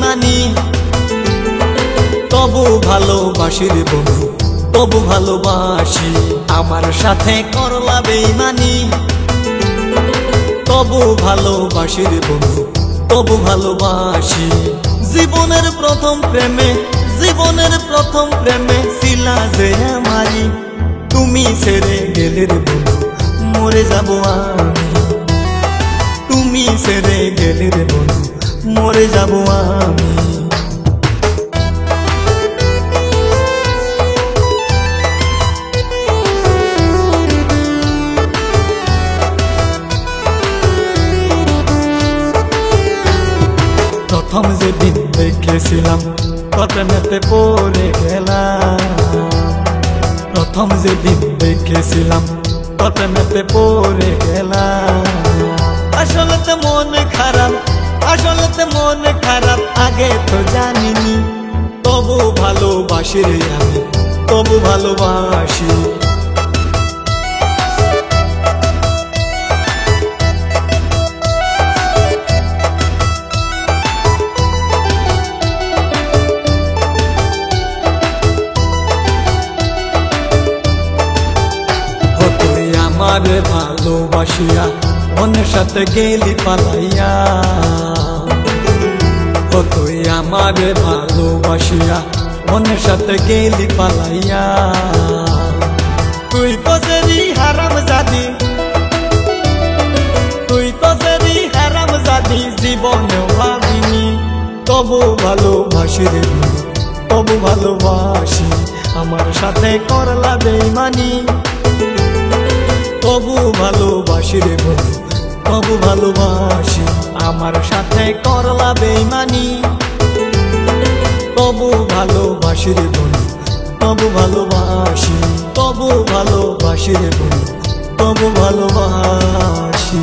বেইমানি, তবু ভালোবাসি রে বন্ধু, তবু ভালোবাসি। আমার সাথে করলা বেইমানি, তবু ভালোবাসি রে বন্ধু, তবু ভালোবাসি। জীবনের প্রথম প্রেমে, জীবনের প্রথম প্রেমে ছিলা যে আমারি, তুমি ছেড়ে গেলে রে বন্ধু মরে যাব আমি, তুমি ছেড়ে গেলে রে বন্ধু মরে যাব আমি। প্রথম যেদিন দেখেছিলাম তোর প্রেমেতে পড়ে গেলাম, প্রথম যেদিন দেখেছিলাম তোর প্রেমেতে পড়ে গেলাম। আসলে তো মন খারাপ, আসলে তো মন খারাপ, আগে তো জানিনি, তবু ভালোবাসি রে আমি, তবু ভালোবাসি। আমারে ভালোবাসিয়া অন্যের সাথে গেলি পালাইয়া, ও তুই আমারে ভালোবাসিয়া অন্যের সাথে গেলি পালাইয়া। তুই তো সেরি হারাম জাদি, তুই তো সেরি হারাম জাদি, জীবনেও ভাবিনি, তবু ভালোবাসি রে, তবু ভালোবাসি। আমার সাথে করলা বেইমানি, তবু ভালোবাসি রে বন্ধু, তবু ভালোবাসি। আমার সাথে করলা বেইমানি, তবু ভালোবাসি রে বন্ধু, তবু ভালোবাসি, তবু ভালোবাসি রে বন্ধু, তবু ভালোবাসি।